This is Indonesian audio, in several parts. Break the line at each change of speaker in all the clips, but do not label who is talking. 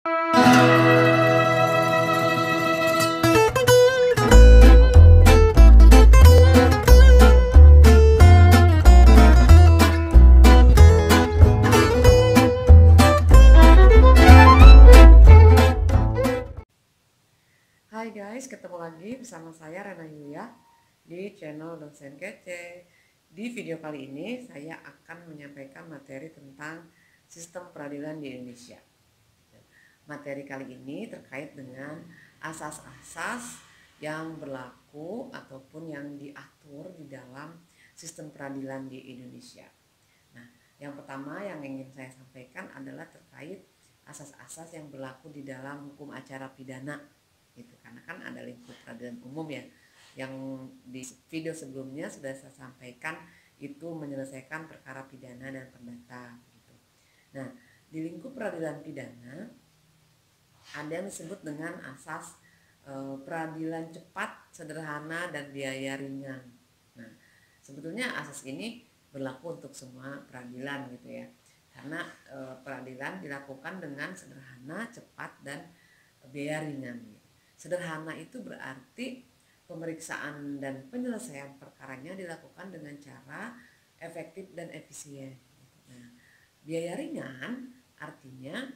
Hai guys, ketemu lagi bersama saya Rena Yulia di channel Dosen Kece. Di video kali ini saya akan menyampaikan materi tentang sistem peradilan di Indonesia. Materi kali ini terkait dengan asas-asas yang berlaku ataupun yang diatur di dalam sistem peradilan di Indonesia. Nah, yang pertama yang ingin saya sampaikan adalah terkait asas-asas yang berlaku di dalam hukum acara pidana. Gitu, karena kan ada lingkup peradilan umum ya, yang di video sebelumnya sudah saya sampaikan itu menyelesaikan perkara pidana dan perdata gitu. Nah, di lingkup peradilan pidana ada yang disebut dengan asas peradilan cepat, sederhana, dan biaya ringan. Nah, sebetulnya asas ini berlaku untuk semua peradilan gitu ya, karena peradilan dilakukan dengan sederhana, cepat, dan biaya ringan gitu. Sederhana itu berarti pemeriksaan dan penyelesaian perkaranya dilakukan dengan cara efektif dan efisien. Nah, biaya ringan artinya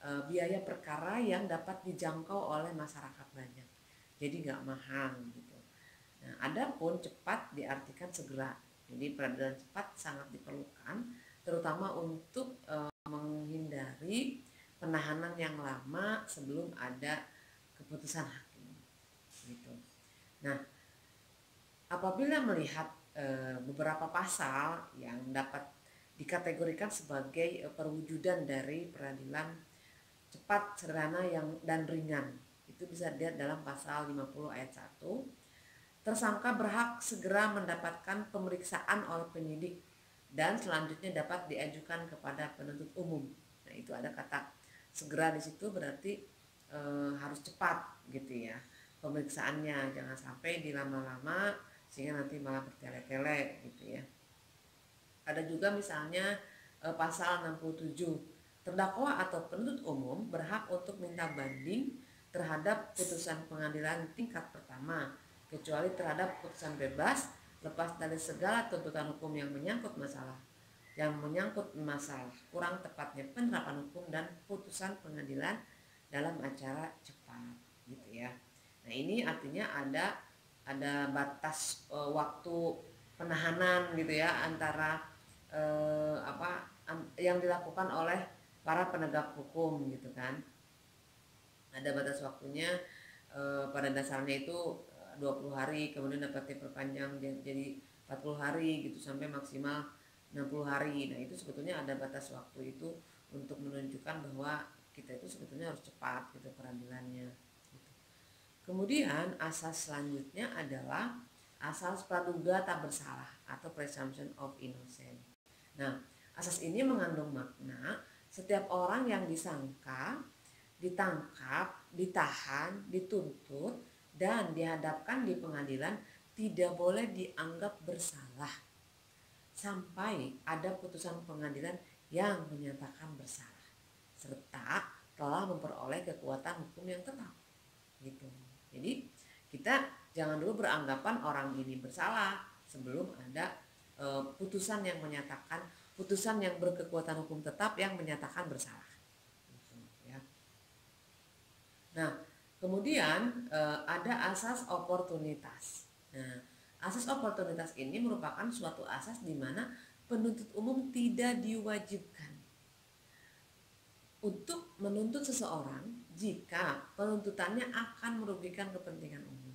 biaya perkara yang dapat dijangkau oleh masyarakat banyak, jadi nggak mahal gitu. Nah, adapun cepat diartikan segera. Jadi peradilan cepat sangat diperlukan, terutama untuk menghindari penahanan yang lama sebelum ada keputusan hakim gitu. Nah, apabila melihat beberapa pasal yang dapat dikategorikan sebagai perwujudan dari peradilan cepat, sederhana, dan ringan, itu bisa dilihat dalam pasal 50 ayat 1. Tersangka berhak segera mendapatkan pemeriksaan oleh penyidik dan selanjutnya dapat diajukan kepada penuntut umum. Nah, itu ada kata segera di situ, berarti harus cepat gitu ya pemeriksaannya, jangan sampai dilama-lama sehingga nanti malah bertele-tele gitu ya. Ada juga misalnya pasal 67, terdakwa atau penuntut umum berhak untuk minta banding terhadap putusan pengadilan tingkat pertama kecuali terhadap putusan bebas lepas dari segala tuntutan hukum yang menyangkut masalah kurang tepatnya penerapan hukum dan putusan pengadilan dalam acara cepat gitu ya. Nah, ini artinya ada batas waktu penahanan gitu ya antara yang dilakukan oleh para penegak hukum gitu kan. Ada batas waktunya, pada dasarnya itu 20 hari, kemudian dapat diperpanjang jadi 40 hari gitu sampai maksimal 60 hari. Nah, itu sebetulnya ada batas waktu itu untuk menunjukkan bahwa kita itu sebetulnya harus cepat gitu peradilannya gitu. Kemudian asas selanjutnya adalah asas praduga tak bersalah atau presumption of innocence. Nah, asas ini mengandung makna setiap orang yang disangka, ditangkap, ditahan, dituntut, dan dihadapkan di pengadilan tidak boleh dianggap bersalah sampai ada putusan pengadilan yang menyatakan bersalah serta telah memperoleh kekuatan hukum yang tetap gitu. Jadi kita jangan dulu beranggapan orang ini bersalah sebelum ada putusan yang berkekuatan hukum tetap yang menyatakan bersalah gitu, ya. Nah, kemudian ada asas oportunitas. Nah, asas oportunitas ini merupakan suatu asas di mana penuntut umum tidak diwajibkan untuk menuntut seseorang jika penuntutannya akan merugikan kepentingan umum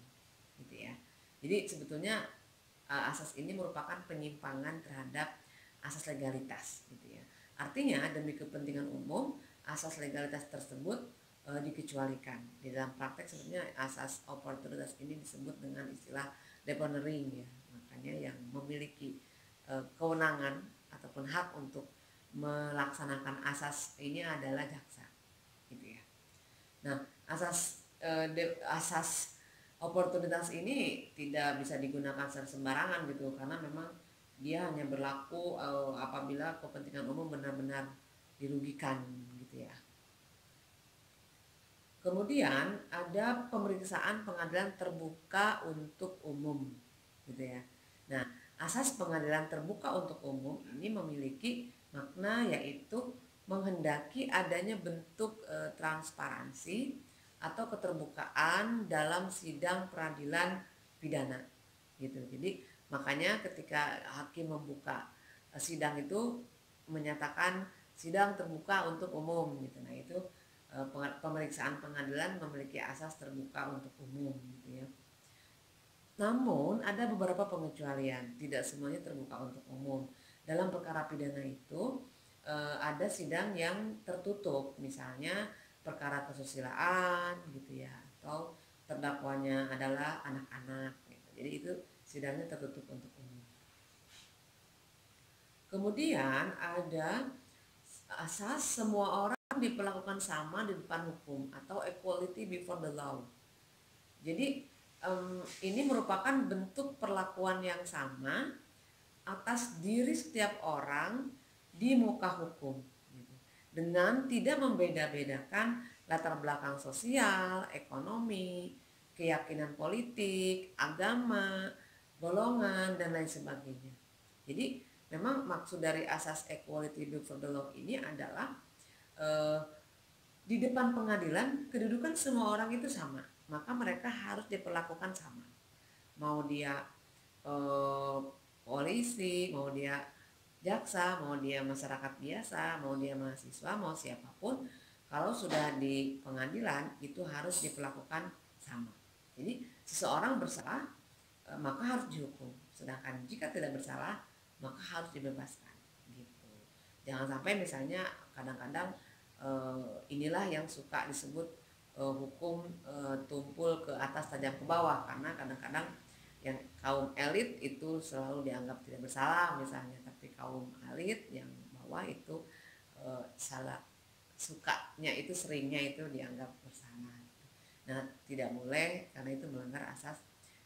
gitu ya. Jadi sebetulnya asas ini merupakan penyimpangan terhadap asas legalitas gitu ya. Artinya demi kepentingan umum asas legalitas tersebut dikecualikan. Di dalam praktek sebenarnya asas oportunitas ini disebut dengan istilah deponering ya. Makanya yang memiliki kewenangan ataupun hak untuk melaksanakan asas ini adalah jaksa gitu ya. Nah, asas oportunitas ini tidak bisa digunakan secara sembarangan gitu, karena memang dia hanya berlaku apabila kepentingan umum benar-benar dirugikan gitu ya. Kemudian ada pemeriksaan pengadilan terbuka untuk umum, gitu ya. Nah, asas pengadilan terbuka untuk umum ini memiliki makna yaitu menghendaki adanya bentuk transparansi atau keterbukaan dalam sidang peradilan pidana, gitu. Jadi makanya ketika hakim membuka sidang itu menyatakan sidang terbuka untuk umum, gitu. Nah itu pemeriksaan pengadilan memiliki asas terbuka untuk umum, gitu ya. Namun ada beberapa pengecualian, tidak semuanya terbuka untuk umum. Dalam perkara pidana itu ada sidang yang tertutup, misalnya perkara kesusilaan, gitu ya, atau terdakwanya adalah anak-anak, gitu. Jadi itu sidangnya tertutup untuk umum. Kemudian ada asas semua orang diperlakukan sama di depan hukum atau equality before the law. Jadi ini merupakan bentuk perlakuan yang sama atas diri setiap orang di muka hukum, gitu. Dengan tidak membeda-bedakan latar belakang sosial, ekonomi, keyakinan politik, agama, golongan, dan lain sebagainya. Jadi memang maksud dari asas equality before the law ini adalah eh, di depan pengadilan kedudukan semua orang itu sama, maka mereka harus diperlakukan sama. Mau dia eh, polisi, mau dia jaksa, mau dia masyarakat biasa, mau dia mahasiswa, mau siapapun, kalau sudah di pengadilan itu harus diperlakukan sama. Jadi seseorang bersalah maka harus dihukum, sedangkan jika tidak bersalah maka harus dibebaskan, gitu. Jangan sampai misalnya kadang-kadang inilah yang suka disebut hukum tumpul ke atas tajam ke bawah, karena kadang-kadang yang kaum elit itu selalu dianggap tidak bersalah misalnya, tapi kaum elit yang bawah itu salah, sukanya itu seringnya itu dianggap bersalah. Nah tidak boleh, karena itu melanggar asas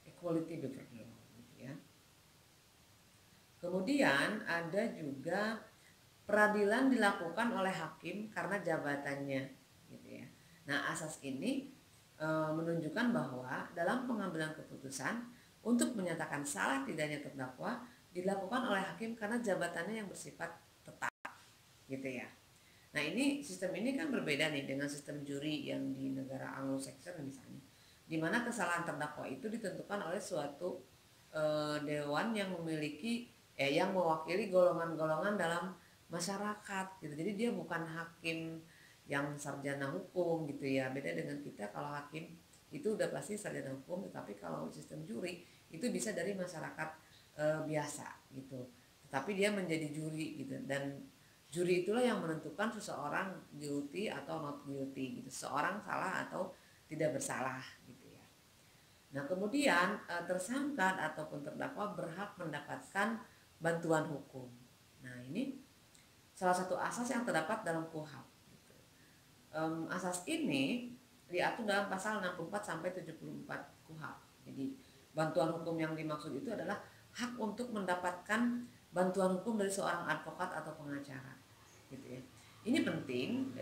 equality before the law, gitu ya. Kemudian ada juga peradilan dilakukan oleh hakim karena jabatannya, gitu ya. Nah asas ini menunjukkan bahwa dalam pengambilan keputusan untuk menyatakan salah tidaknya terdakwa dilakukan oleh hakim karena jabatannya yang bersifat tetap, gitu ya. Nah ini sistem ini kan berbeda nih dengan sistem juri yang di negara Anglo-Saxon misalnya, di mana kesalahan terdakwa itu ditentukan oleh suatu dewan yang memiliki yang mewakili golongan-golongan dalam masyarakat, gitu. Jadi dia bukan hakim yang sarjana hukum, gitu ya. Beda dengan kita, kalau hakim itu udah pasti sarjana hukum, tetapi kalau sistem juri itu bisa dari masyarakat biasa, gitu. Tetapi dia menjadi juri, gitu, dan juri itulah yang menentukan seseorang guilty atau not guilty, gitu. Seseorang salah atau tidak bersalah, gitu ya. Nah, kemudian tersangka ataupun terdakwa berhak mendapatkan bantuan hukum. Nah, ini salah satu asas yang terdapat dalam KUHP, gitu. Asas ini diatur dalam pasal 64 sampai 74 KUHP. Jadi, bantuan hukum yang dimaksud itu adalah hak untuk mendapatkan bantuan hukum dari seorang advokat atau pengacara, gitu ya. Ini penting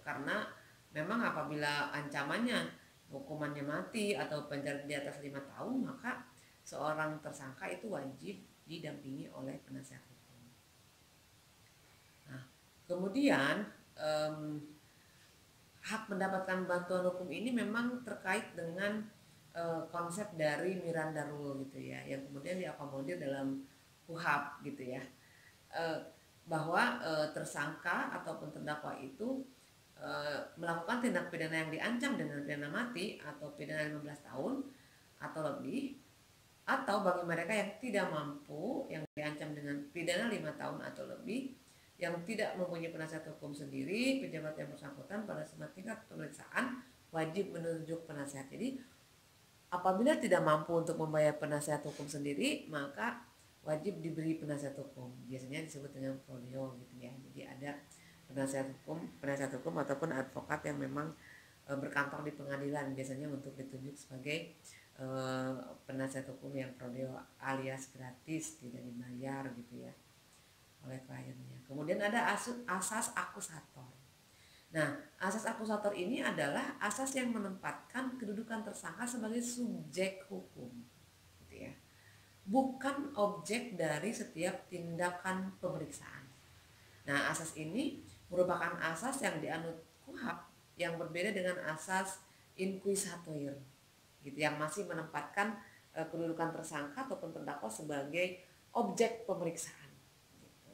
karena memang apabila ancamannya hukumannya mati atau penjara di atas 5 tahun, maka seorang tersangka itu wajib didampingi oleh penasihat hukum. Nah, kemudian hak mendapatkan bantuan hukum ini memang terkait dengan konsep dari Miranda Rule, gitu ya, yang kemudian diakomodir dalam KUHP, gitu ya. Bahwa tersangka ataupun terdakwa itu melakukan tindak pidana yang diancam dengan pidana mati atau pidana 15 tahun atau lebih, atau bagi mereka yang tidak mampu yang diancam dengan pidana 5 tahun atau lebih, yang tidak mempunyai penasihat hukum sendiri, pejabat yang bersangkutan pada semua tingkat pemeriksaan wajib menunjuk penasihat. Jadi apabila tidak mampu untuk membayar penasihat hukum sendiri, maka wajib diberi penasihat hukum. Biasanya disebut dengan folio, gitu ya. Jadi ada penasihat hukum ataupun advokat yang memang berkantor di pengadilan, biasanya untuk ditunjuk sebagai penasihat hukum yang folio alias gratis, tidak dibayar, gitu ya, oleh kliennya. Kemudian ada asas akusator. Nah, asas akusator ini adalah asas yang menempatkan kedudukan tersangka sebagai subjek hukum, gitu ya, bukan objek dari setiap tindakan pemeriksaan. Nah, asas ini merupakan asas yang dianut KUHP yang berbeda dengan asas inquisitor, gitu, yang masih menempatkan kedudukan tersangka ataupun terdakwa sebagai objek pemeriksaan. Gitu.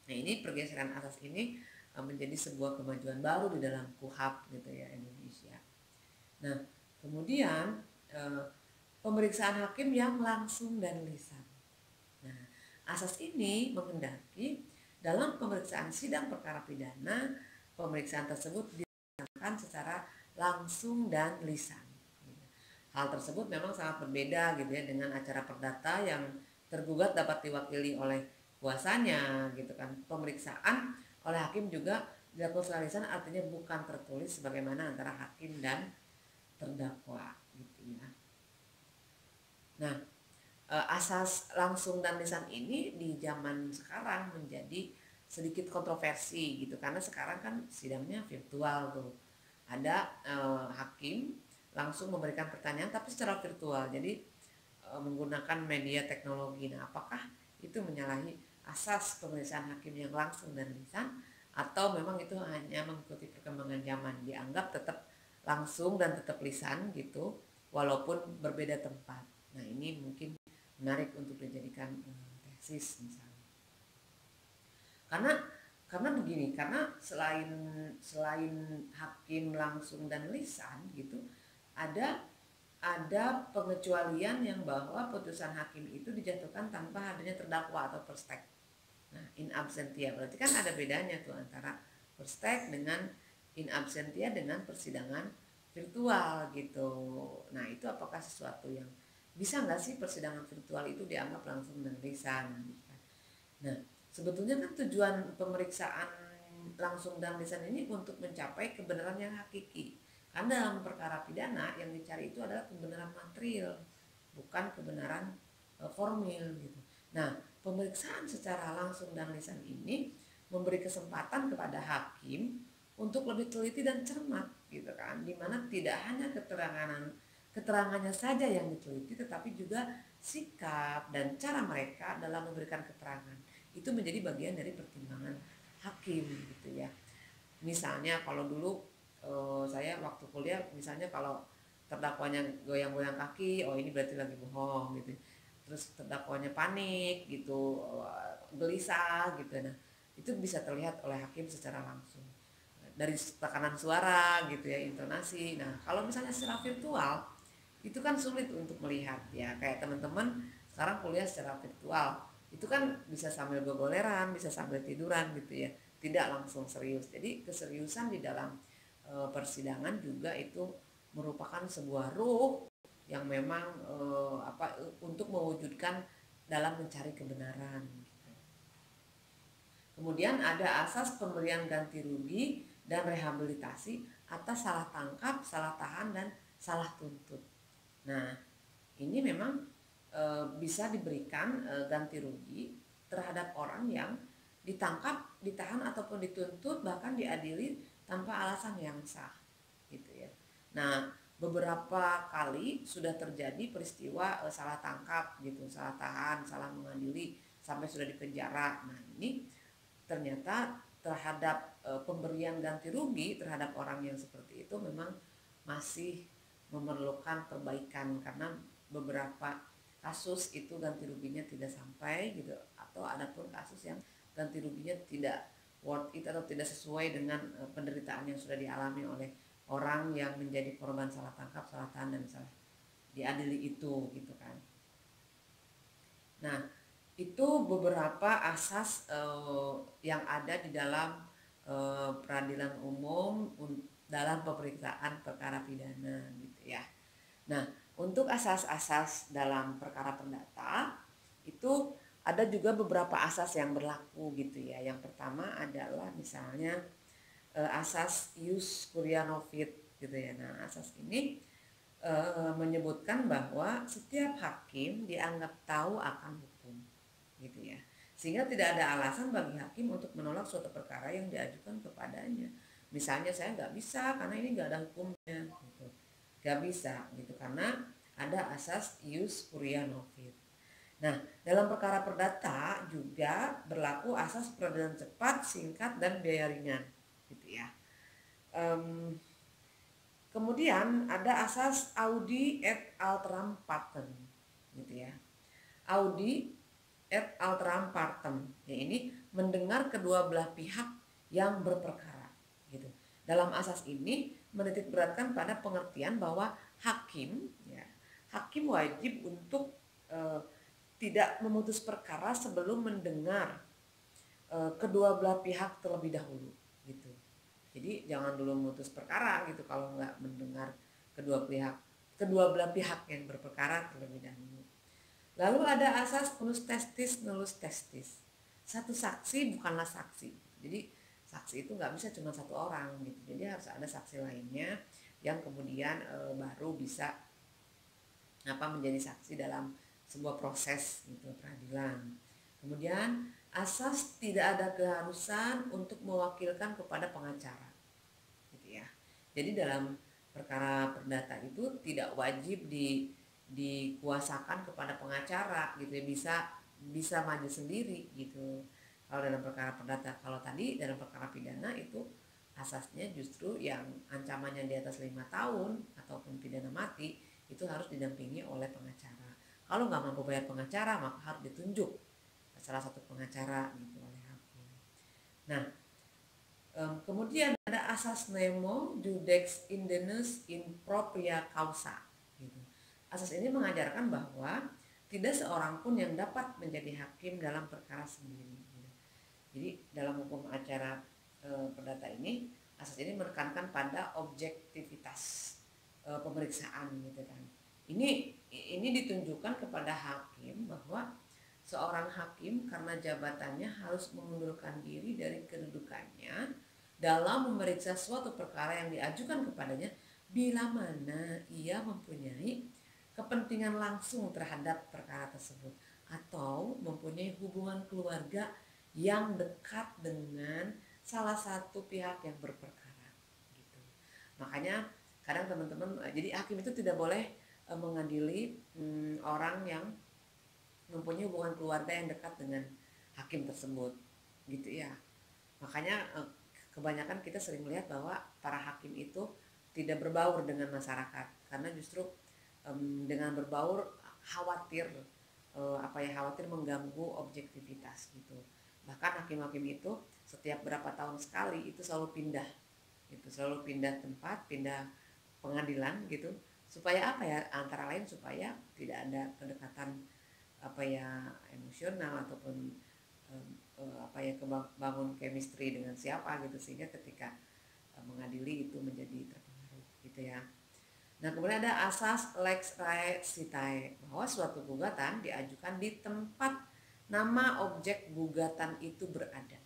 Nah, ini pergeseran asas ini menjadi sebuah kemajuan baru di dalam KUHP, gitu ya, Indonesia. Nah, kemudian pemeriksaan hakim yang langsung dan lisan. Nah, asas ini menghendaki dalam pemeriksaan sidang perkara pidana, pemeriksaan tersebut dilaksanakan secara langsung dan lisan. Hal tersebut memang sangat berbeda, gitu ya, dengan acara perdata yang tergugat dapat diwakili oleh kuasanya, gitu kan. Pemeriksaan oleh hakim juga dilakukan secara lisan, artinya bukan tertulis sebagaimana antara hakim dan terdakwa, gitu ya. Nah, asas langsung dan lisan ini di zaman sekarang menjadi sedikit kontroversi, gitu, karena sekarang kan sidangnya virtual tuh. Ada hakim langsung memberikan pertanyaan tapi secara virtual, jadi menggunakan media teknologi. Nah, apakah itu menyalahi asas pemeriksaan hakim yang langsung dan lisan, atau memang itu hanya mengikuti perkembangan zaman, dianggap tetap langsung dan tetap lisan, gitu, walaupun berbeda tempat. Nah, ini mungkin menarik untuk dijadikan tesis misalnya. Karena begini, karena selain hakim langsung dan lisan, gitu, ada pengecualian yang bahwa putusan hakim itu dijatuhkan tanpa hadirnya terdakwa atau perstek. Nah, in absentia, berarti kan ada bedanya tuh antara perstek dengan in absentia dengan persidangan virtual, gitu. Nah, itu apakah sesuatu yang bisa nggak sih persidangan virtual itu dianggap langsung dan lisan? Nah, sebetulnya kan tujuan pemeriksaan langsung dan lisan ini untuk mencapai kebenaran yang hakiki. Karena dalam perkara pidana yang dicari itu adalah kebenaran material, bukan kebenaran formil, gitu. Nah, pemeriksaan secara langsung dan lisan ini memberi kesempatan kepada hakim untuk lebih teliti dan cermat, gitu kan, dimana tidak hanya keterangannya saja yang diteliti, tetapi juga sikap dan cara mereka dalam memberikan keterangan itu menjadi bagian dari pertimbangan hakim, gitu ya. Misalnya kalau dulu saya waktu kuliah, misalnya kalau terdakwanya goyang-goyang kaki, oh ini berarti lagi bohong, gitu. Terus terdakwanya panik, gitu, gelisah, gitu. Nah, itu bisa terlihat oleh hakim secara langsung dari tekanan suara, gitu ya, intonasi. Nah, kalau misalnya secara virtual itu kan sulit untuk melihat, ya, kayak teman-teman sekarang kuliah secara virtual itu kan bisa sambil gogoleran, bisa sambil tiduran, gitu ya, tidak langsung serius. Jadi keseriusan di dalam persidangan juga itu merupakan sebuah ruh yang memang untuk mewujudkan dalam mencari kebenaran, gitu. Kemudian ada asas pemberian ganti rugi dan rehabilitasi atas salah tangkap, salah tahan, dan salah tuntut. Nah, ini memang bisa diberikan ganti rugi terhadap orang yang ditangkap, ditahan, ataupun dituntut, bahkan diadili tanpa alasan yang sah, gitu ya. Nah, beberapa kali sudah terjadi peristiwa salah tangkap, gitu, salah tahan, salah mengadili, sampai sudah dipenjara. Nah, ini ternyata terhadap pemberian ganti rugi terhadap orang yang seperti itu memang masih memerlukan perbaikan, karena beberapa kasus itu ganti ruginya tidak sampai, gitu, atau ada pun kasus yang ganti ruginya tidak worth it atau tidak sesuai dengan penderitaan yang sudah dialami oleh orang yang menjadi korban salah tangkap, salah tahan, dan salah diadili itu, gitu kan. Nah, itu beberapa asas yang ada di dalam peradilan umum dalam pemeriksaan perkara pidana, gitu ya. Nah, untuk asas-asas dalam perkara perdata itu ada juga beberapa asas yang berlaku, gitu ya. Yang pertama adalah misalnya asas ius curia novit, gitu ya. Nah, asas ini menyebutkan bahwa setiap hakim dianggap tahu akan hukum, gitu ya, sehingga tidak ada alasan bagi hakim untuk menolak suatu perkara yang diajukan kepadanya. Misalnya saya nggak bisa karena ini nggak ada hukumnya, gitu. Nggak bisa gitu karena ada asas ius curia novit. Nah, dalam perkara perdata juga berlaku asas peradilan cepat, singkat, dan biaya ringan, gitu ya. Kemudian ada asas audi et alteram partem, gitu ya. Audi et alteram partem, ya ini mendengar kedua belah pihak yang berperkara, gitu. Dalam asas ini menitik beratkan pada pengertian bahwa hakim, ya, hakim wajib untuk tidak memutus perkara sebelum mendengar kedua belah pihak terlebih dahulu, gitu. Jadi jangan dulu memutus perkara gitu kalau nggak mendengar kedua belah pihak yang berperkara terlebih dahulu. Lalu ada asas unus testis nullus testis. Satu saksi bukanlah saksi. Jadi saksi itu nggak bisa cuma satu orang gitu. Jadi harus ada saksi lainnya yang kemudian baru bisa menjadi saksi dalam sebuah proses gitu peradilan. Kemudian asas tidak ada keharusan untuk mewakilkan kepada pengacara, gitu ya. Jadi dalam perkara perdata itu tidak wajib dikuasakan kepada pengacara, gitu ya. Bisa maju sendiri gitu. Kalau dalam perkara perdata, kalau tadi dalam perkara pidana itu asasnya justru yang ancamannya di atas 5 tahun ataupun pidana mati itu harus didampingi oleh pengacara. Kalau nggak mampu bayar pengacara maka harus ditunjuk salah satu pengacara gitu oleh hakim. Nah, kemudian ada asas nemo judex indemnus in propria causa. Gitu. Asas ini mengajarkan bahwa tidak seorang pun yang dapat menjadi hakim dalam perkara sendiri. Gitu. Jadi dalam hukum acara perdata ini, asas ini menekankan pada objektivitas pemeriksaan, gitu kan. Ini ditunjukkan kepada hakim bahwa seorang hakim karena jabatannya harus mengundurkan diri dari kedudukannya dalam memeriksa suatu perkara yang diajukan kepadanya bila mana ia mempunyai kepentingan langsung terhadap perkara tersebut atau mempunyai hubungan keluarga yang dekat dengan salah satu pihak yang berperkara, gitu. Makanya kadang teman-teman, jadi hakim itu tidak boleh mengadili orang yang mempunyai hubungan keluarga yang dekat dengan hakim tersebut, gitu ya. Makanya kebanyakan kita sering melihat bahwa para hakim itu tidak berbaur dengan masyarakat karena justru dengan berbaur khawatir khawatir mengganggu objektivitas gitu. Bahkan hakim-hakim itu setiap berapa tahun sekali itu selalu pindah, gitu, selalu pindah tempat, pindah pengadilan gitu, supaya antara lain supaya tidak ada kedekatan emosional ataupun kebangun chemistry dengan siapa gitu, sehingga ketika mengadili itu menjadi terpengaruh, gitu ya. Nah, kemudian ada asas lex recitae, bahwa suatu gugatan diajukan di tempat nama objek gugatan itu berada,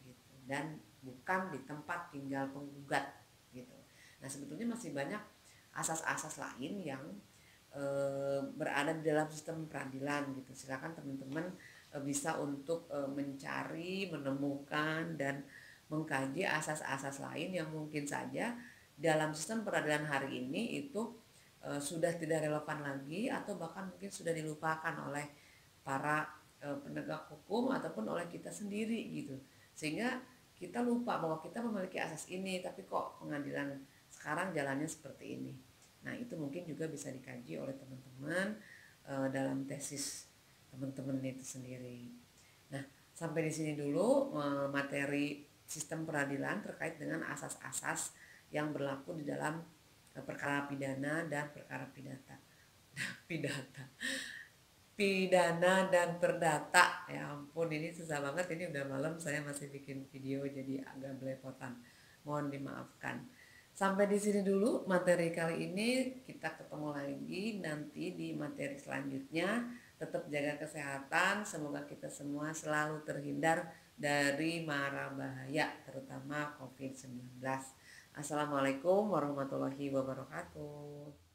gitu, dan bukan di tempat tinggal penggugat, gitu. Nah, sebetulnya masih banyak asas-asas lain yang berada di dalam sistem peradilan, gitu. Silakan teman-teman bisa untuk mencari, menemukan, dan mengkaji asas-asas lain yang mungkin saja dalam sistem peradilan hari ini itu sudah tidak relevan lagi atau bahkan mungkin sudah dilupakan oleh para penegak hukum ataupun oleh kita sendiri, gitu. Sehingga kita lupa bahwa kita memiliki asas ini, tapi kok pengadilan sekarang jalannya seperti ini. Nah, itu mungkin juga bisa dikaji oleh teman-teman dalam tesis teman-teman itu sendiri. Nah, sampai di sini dulu materi sistem peradilan terkait dengan asas-asas yang berlaku di dalam perkara pidana dan perkara pidana dan perdata. Ya ampun, ini susah banget, ini udah malam saya masih bikin video jadi agak belepotan. Mohon dimaafkan. Sampai di sini dulu materi kali ini, kita ketemu lagi nanti di materi selanjutnya. Tetap jaga kesehatan, semoga kita semua selalu terhindar dari mara bahaya, terutama COVID-19. Assalamualaikum warahmatullahi wabarakatuh.